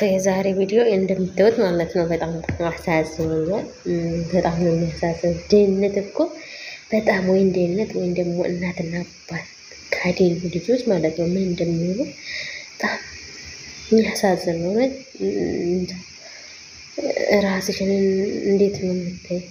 የዛሬ ቪዲዮ እንደምታዩት ማለት ነው በጣም አሳዝኖኛል። በጣም ነው የሚያሳዝነው። ድህነት እኮ በጣም ወይ ድህነት ወይ ደግሞ እናትና አባት ካዴሉ ልጆች ማለት ነው ምን እንደሚሆኑ በጣም የሚያሳዝን ነው። ራስሽን እንዴት ነው የምታይ?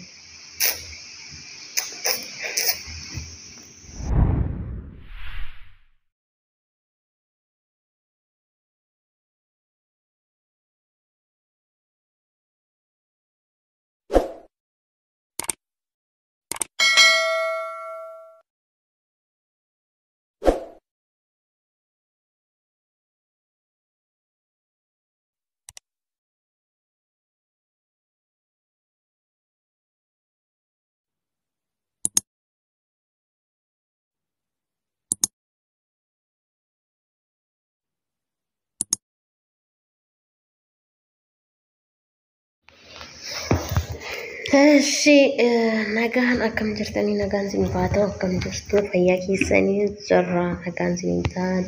nagaan akkam jirtanii nagaan isin faata'u akkam jirtu fayyaa keessanii jirra nagaan isin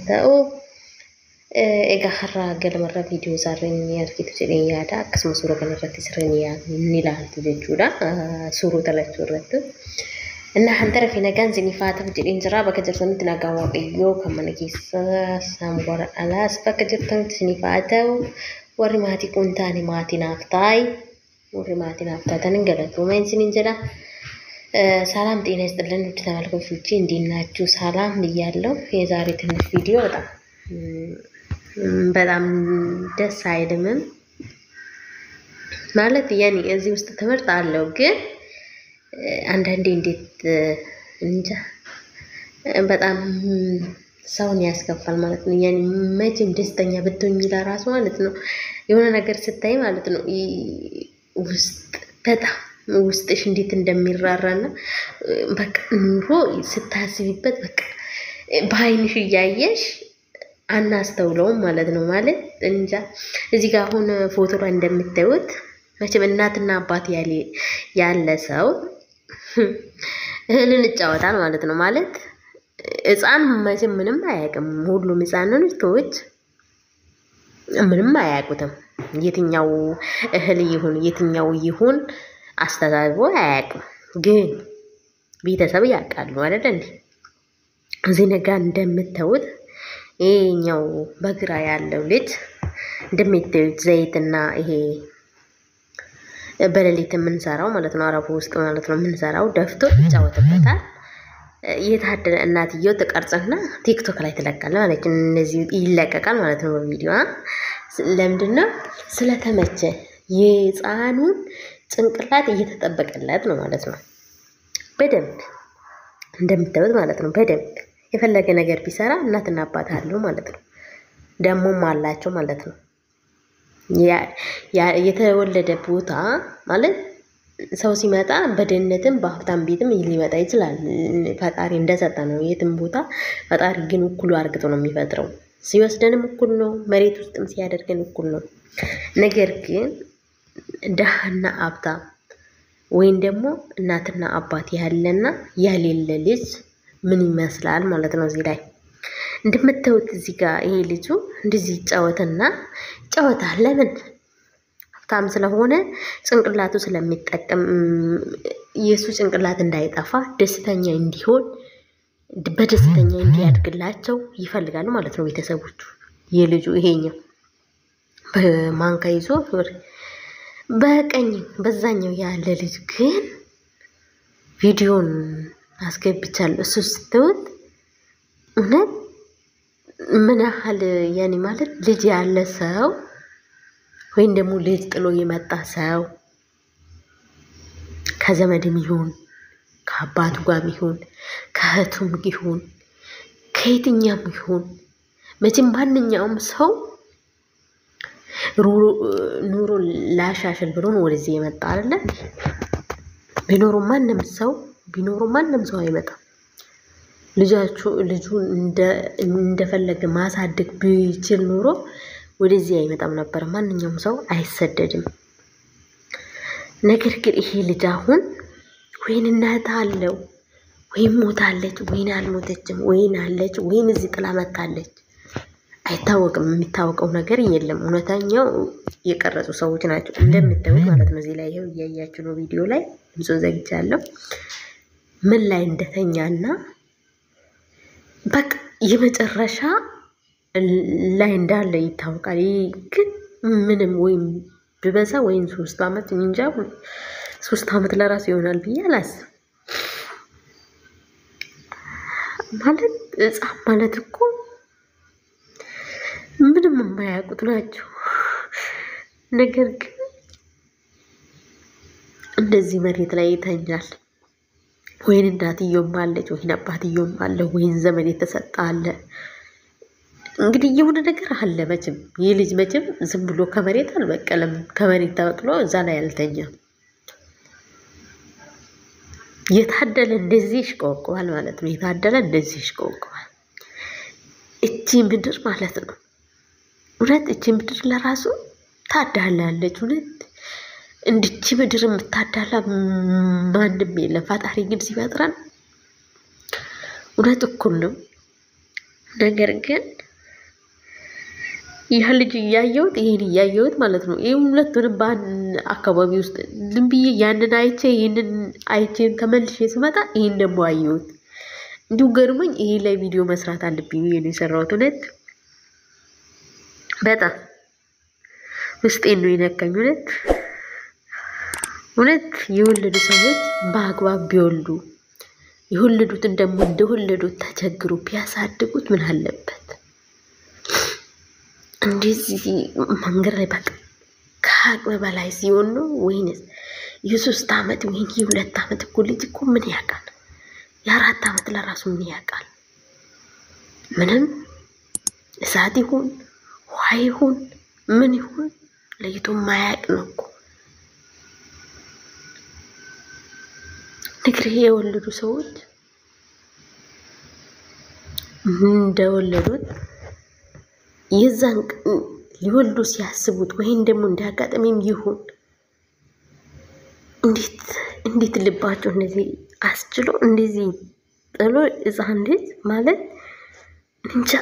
ta'u egaa har'a galmarra viidiyoo isaarreen ni argitu jedheen yaada akkasuma suuraa kanarratti sirriin ni ilaaltu jechuudha suurota lachuu irratti እና hantar fi nagaan isin faata'u jedheen jira bakka jirtanitti nagaan waaqayyoo kan mana keessa saambara alaas bakka jirtanitti isin faata'u warri maatii kun taane maatii naaf ta'i ورماتنا أفتاتن قلت وما ينسين جدا سلام تيناس تلنا نتعاملكم في الجين دينا جو سلام ليالله في زارة الفيديو ده بدأم ده سايد من مالت يعني أزي مستثمر تعلق عندنا ديت نجا بدأم سوني أسكفل مالتنا يعني ما تجمع دستنيا بدون يلا راس مالتنا يونا نقدر ستاي مالتنا ውስጥ በጣም ውስጥሽ እንዴት እንደሚራራና በቃ ኑሮ ስታስቢበት በቃ በአይንሽ ያያየሽ አናስተውለውም ማለት ነው ማለት እንጃ እዚህ ጋር አሁን ፎቶ ላይ እንደምታዩት መቼም እናትና አባት ያለ ሰው እህልን ይጫወታል ማለት ነው ማለት ህፃን መቼም ምንም አያውቅም ሁሉም ህፃኖች ምንም አያውቁትም የትኛው እህል ይሁን የትኛው ይሁን አስተዛዝቦ አያውቅም ግን ቤተሰብ ያውቃሉ አይደል እንዴ እዚህ ነገር እንደምታዩት ይሄኛው በግራ ያለው ልጅ እንደምታዩት ዘይትና ይሄ በሌሊት የምንሰራው ማለት ነው አረቡ ውስጥ ማለት ነው የምንሰራው ደፍቶ ይጫወትበታል የታደለ እናትየው ተቀርጸና ቲክቶክ ላይ ተለቀቀ ማለት ነው እነዚህ ይለቀቃል ማለት ነው በቪዲዮ ለምንድነው ስለተመቸ የህፃኑን ጭንቅላት እየተጠበቀለት ነው ማለት ነው በደንብ እንደምታዩት ማለት ነው በደንብ የፈለገ ነገር ቢሰራ እናትና አባት አለው ማለት ነው ደሞም አላቸው ማለት ነው የተወለደ ቦታ ማለት ሰው ሲመጣ በደነትም በሀብታም ቤትም ሊመጣ ይችላል ፈጣሪ እንደሰጠ ነው የትም ቦታ ፈጣሪ ግን እኩሉ አርግቶ ነው የሚፈጥረው ሲወስደንም እኩል ነው መሬት ውስጥም ሲያደርገን እኩል ነው ነገር ግን ደሃና ሀብታም ወይን ደግሞ እናትና አባት ያለና ያሌለ ልጅ ምን ይመስላል ማለት ነው እዚህ ላይ እንደምታዩት እዚህ ጋር ይሄ ልጁ እንደዚህ ጫወታ ለምን ሀብታም ስለሆነ ጭንቅላቱ ስለሚጠቀም ኢየሱስ ጭንቅላት እንዳይጠፋ ደስተኛ እንዲሆን በደስተኛ እንዲያድግላቸው ይፈልጋሉ ማለት ነው ቤተሰቦቹ የልጁ ይሄኛው በማንካ ይዞ በቀኝ በዛኛው ያለ ልጅ ግን ቪዲዮን አስገብቻለሁ እሱ ስትውት እውነት ምን ያህል ያኔ ማለት ልጅ ያለ ሰው ወይም ደግሞ ልጅ ጥሎ የመጣ ሰው ከዘመድም ይሁን ከአባቱ ጋርም ይሁን ከእህቱም ይሁን ከየትኛም ይሁን መቼም ማንኛውም ሰው ኑሮ ላሻሽል ብሎ ነው ወደዚህ የመጣ አይደል ቢኖሩ ማንንም ሰው አይመጣም ልጁን እንደፈለገ ማሳደግ ቢችል ኑሮ ወደዚህ አይመጣም ነበር ማንኛውም ሰው አይሰደድም ነገር ግን ይሄ ልጅ አሁን ወይን እናት አለው ወይም ሞታለች ወይን አልሞተችም ወይን አለች ወይን እዚህ ጥላ መጣለች አይታወቅም። የሚታወቀው ነገር የለም። እውነተኛው የቀረጹ ሰዎች ናቸው እንደምታዩት ማለት ነው። እዚህ ላይ ይኸው እያያችሁ ነው። ቪዲዮ ላይ ድምፁን ዘግቻለሁ። ምን ላይ እንደተኛና በቃ የመጨረሻ ላይ እንዳለ ይታወቃል። ግን ምንም ወይም ቢበዛ ወይም 3 ዓመት እንጃ 3 ዓመት ለራሱ ይሆናል ብዬ አላስብም። ማለት ሕፃን ማለት እኮ ምንም የማያውቁት ናቸው። ነገር ግን እንደዚህ መሬት ላይ ይተኛል። ወይን እናትየውም አለች፣ ወይን አባትየውም አለ፣ ወይን ዘመድ የተሰጠ አለ። እንግዲህ የሆነ ነገር አለ መቼም። ይህ ልጅ መቼም ዝም ብሎ ከመሬት አልበቀለም። ከመሬት ተበቅሎ እዛ ላይ አልተኛም። የታደለ እንደዚህ ይሽቆቀዋል ማለት ነው። የታደለ እንደዚህ ይሽቆቀዋል። እቺ ምድር ማለት ነው። እውነት እቺ ምድር ለራሱ ታዳላለች። እውነት እንድቺ ምድር የምታዳላ ማንም የለም። ፈጣሪ ግን ሲፈጥረን እውነት እኩል ነው። ነገር ግን ያ ልጅ እያየሁት ይሄን እያየሁት ማለት ነው። ይሄ ሁለቱንም በአንድ አካባቢ ውስጥ ዝም ብዬ ያንን አይቼ ይሄንን አይቼን ተመልሼ ስመጣ ይሄን ደግሞ አየሁት። እንዲሁ ገርሞኝ ይሄ ላይ ቪዲዮ መስራት አለብኝ ብዬ ነው የሰራሁት። በጣም ውስጤን ነው የነካኝ። እውነት የወለዱ ሰዎች በአግባብ ቢወልዱ የወለዱትን ደግሞ እንደወለዱት ተቸግሩ ቢያሳድጉት ምን አለበት? እንደዚህ መንገድ ላይ በቃ ከአቅም በላይ ሲሆን ነው። ወይንስ የ3 ዓመት ወይን የ2 ዓመት እኮ ልጅ እኮ ምን ያውቃል? የ4 ዓመት ለራሱ ምን ያውቃል? ምንም እሳት ይሁን ውሃ ይሁን ምን ይሁን ለይቶ ማያውቅ ነው እኮ። ነገር የወለዱ ሰዎች እንደወለዱት የዛን ሊወልዱ ሲያስቡት ወይም ደግሞ እንዳጋጠመም ይሁን እንዴት ልባቸው እንደዚህ አስችሎ እንደዚህ ጥሎ ሕፃን ልጅ ማለት እንጃ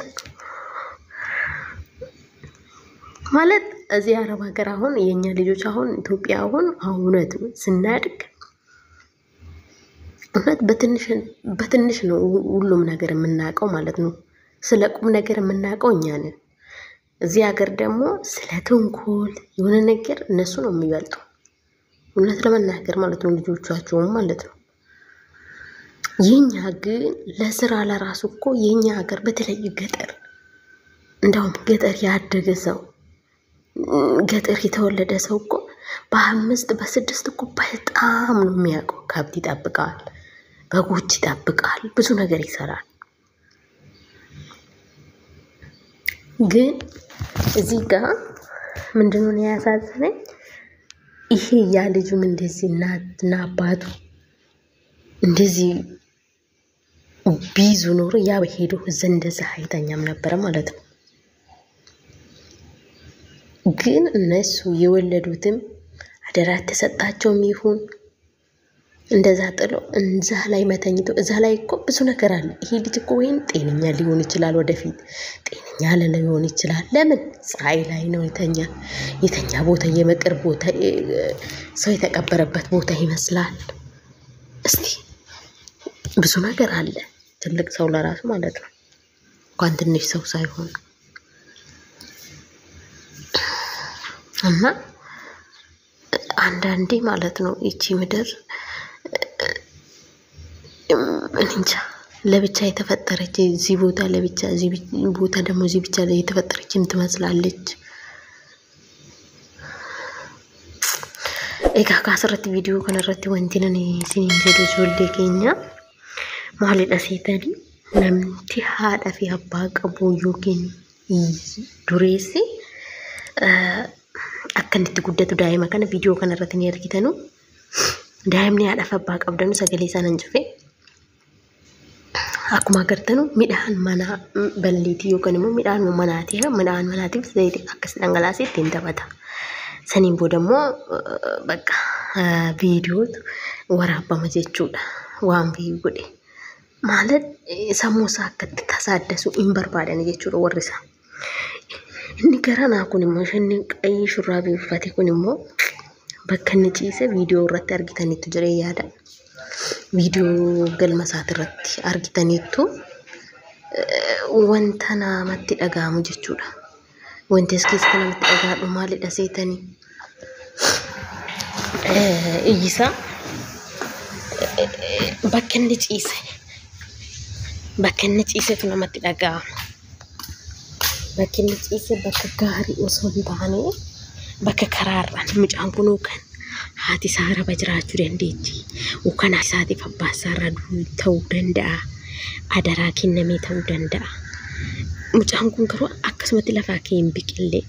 ማለት እዚህ አረብ ሀገር አሁን የኛ ልጆች አሁን ኢትዮጵያ አሁን እውነት ስናድግ እውነት በትንሽ ነው ሁሉም ነገር የምናውቀው ማለት ነው። ስለ ቁም ነገር የምናውቀው እኛ ነን። እዚህ ሀገር ደግሞ ስለ ተንኮል የሆነ ነገር እነሱ ነው የሚበልጡ እውነት ለመናገር ማለት ነው። ልጆቻቸውም ማለት ነው። የኛ ግን ለስራ ለራሱ እኮ የኛ ሀገር በተለይ ገጠር እንደውም ገጠር ያደገ ሰው ገጠር የተወለደ ሰው እኮ በ5 በ6 እኮ በጣም ነው የሚያውቀው። ከብት ይጠብቃል፣ በጎች ይጠብቃል፣ ብዙ ነገር ይሰራል። ግን እዚህ ጋር ምንድነው ያሳዝነኝ? ይሄ ያ ልጁም እንደዚህ እናትና አባቱ እንደዚህ ቢዙ ኖሮ ያ ሄዶ እንደዛ አይተኛም ነበር ማለት ነው። ግን እነሱ የወለዱትም አደራ ተሰጣቸውም ይሁን እንደዛ ጥሎ እንዛ ላይ መተኝቶ እዛ ላይ እኮ ብዙ ነገር አለ። ይሄ ልጅ እኮ ወይን ጤነኛ ሊሆን ይችላል፣ ወደፊት ጤነኛ ሊሆን ይችላል። ለምን ፀሐይ ላይ ነው የተኛ ቦታ የመቅር ቦታ ሰው የተቀበረበት ቦታ ይመስላል። እስቲ ብዙ ነገር አለ። ትልቅ ሰው ለራሱ ማለት ነው እንኳን ትንሽ ሰው ሳይሆን እና አንዳንዴ ማለት ነው እቺ ምድር እንጃ ለብቻ የተፈጠረች እዚህ ቦታ ለብቻ እዚህ ቦታ ደግሞ እዚህ ብቻ ላይ የተፈጠረችም ትመስላለች። ኤጋ ካስረት ቪዲዮ ከነረት ወንቲነን ሲንጀዶ ጆልዴ ኬኛ ማለዳ ሴተኒ ነምቲ ሃዳ ፊ አባ ቀቡ ዮኪን ዱሬሲ akkanitti guddatu daa'ima kana viidiyoo kana irratti ni argitanu. Daa'imni haadha fi abbaa qabdanu sagalee isaan hanjife akkuma agartanu midhaan manaa balleetii yookaan immoo midhaan manaatiif zayitii akkas dhangalaasee ittiin taphata. Saniin booda immoo bakka viidiyootu waraabama jechuudha. Waan viiyuu godhe maalat sammuu isaa akkatti tasaaddasu hin barbaadan jechuudha warri isaa. inni garanaa kun immoo shanni qayyii shurraabii uffate kun immoo bakka inni ciise viidiyoo irratti argitaniitu jira yaada. Viidiyoo galma isaati irratti argitaniitu wanta namatti dhaga'amu jechuudha. Wanti as keessatti namatti dhaga'amu maalidha seetanii? Iyyisaa bakka inni ciisetu namatti dhaga'ama. Bakka inni ciise bakka gaarii osoo hin taane bakka karaarraan mucaan kunuu kan haati isaa raba jiraachuu dandeetti. Kan isaatiif abbaa isaarraa ta'uu danda'a. Adaraa kennamee ta'uu danda'a. Mucaan kun garuu akkasumatti lafaa kee hin biqille.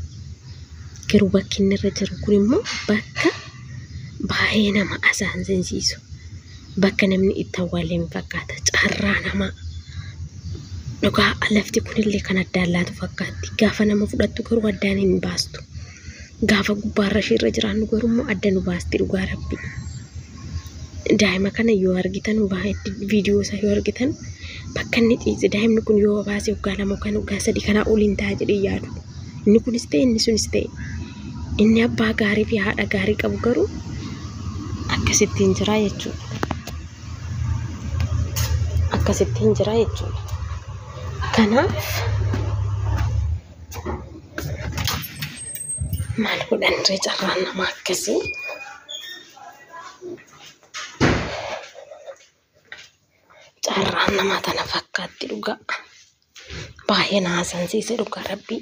Garuu bakki inni irra jiru kun immoo bakka baay'ee nama asaansansiisu. Bakka namni itti awwaalame fakkaata. Carraa namaa. Dhugaa lafti kunillee kan addaan laatu fakkaatti. Gaafa nama fudhattu garuu addaan hin baastu. Gaafa gubbaarra isheerra jiraannu garuu immoo adda nu baasti dhugaa Rabbi. Daa'ima kana yoo argitan viidiyoo isaa yoo argitan bakka inni ciise daa'imni kun yoo baase waggaa 2 kan waggaa 3 kanaa oliin ta'a jedhee yaadu. Inni kunis ta'e inni sunis ta'e. Inni abbaa gaarii fi haadha gaarii qabu garuu akkasittiin jira jechuudha. Akkasittiin jira jechuudha. Kanaaf maal godhan carraan nama akkasii? Carraan nama tana fakkaatti dhugaa. Baay'ee na asaansiise dhugaa Rabbi.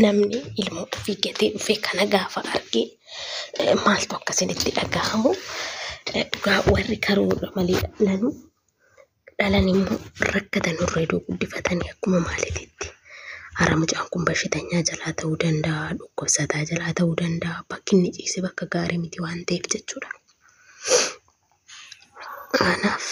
Namni ilmoo ofii gatee dhufee kana gaafa argee maaltu akkasinitti dhaga'amu? Dhugaa warri karoora malee dhalan immoo rakkatan irra guddifatanii akkuma maaliititti. Hara mucaan kun bashitanyaa jalaa ta'uu danda'a, dhukkubsataa jalaa ta'uu danda'a. Bakki inni ciise bakka gaarii miti waan ta'eef jechuudha. Kanaaf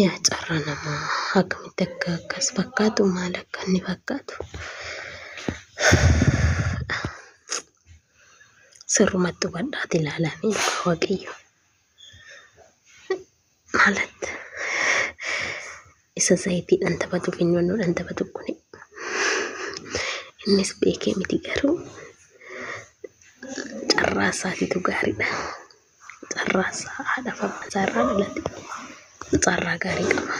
yaa carraa namaa akkamitti akkas fakkaatu maal akka inni fakkaatu sirrumatti hubadhaati ilaalamee Waaqayyo maalatti isa zayitiidhaan taphatu finyoonnoodhaan taphatu kuni innis beekee miti garuu carraa isaatiitu gaariidha. Carraa isaa haadha fi abbaa isaarraa dhalate carraa gaarii qaba.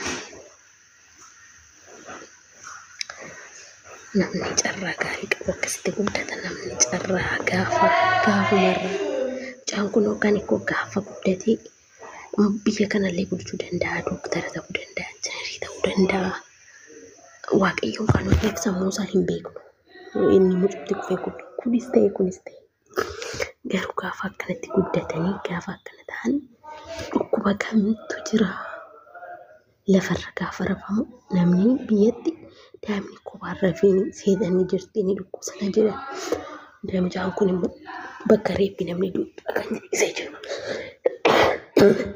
Namni carraa gaarii qabu akkasitti guddata. Namni carraa gaafumarraa mucaan kun yookaan ikkoo gaafa guddatee biyya kanallee bulchuu danda'a. Dooktara ta'uu danda'a. Injiinarii ta'uu danda'a. Waaqayyoon kan hojjeef sammuu isaa hin beeknu. Inni mucatti kufee kunis ta'e. Garuu gaafa akkanatti guddatanii gaafa akkana ta'an dhukkuba kamitu jira? Lafarra gaafa rafamu namni biyyatti daa'imni kophaan rafeenii seetanii jirti ni dhukkubsata jedha. Mucaan kun immoo bakka reeffi namni du'u kan isa jiru.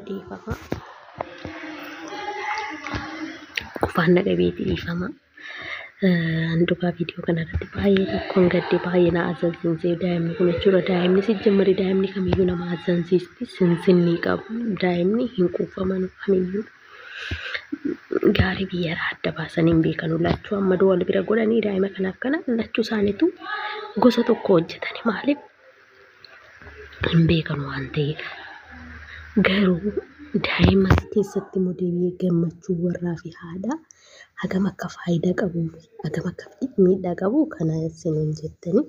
Dhiifama. Qufaan naqabeeti dhiifama. Anduukaa viidiyoo kanarratti baay'ee tokkoon gadde baay'ee na azaziisee daa'imni kun jechuudha. Daa'imni sijjimmarii daa'imni kamiyyuu nama azaziisti sinsinnii qabu. Daa'imni hin quufaman kamiyyuu. Gaarii biyyaraa adda baasanii hin beekanu lachuu amma wal bira godhanii daa'ima kanaaf kana lachuu isaaniitu gosa tokko hojjetani. Maaliif hin beekanu waan ta'eef. Garuu daa'ima keessatti modeelii gammachuu warraa fi haadha hagam akka faayidaa qabu hagam akka miidhaa qabu kana isin jettanii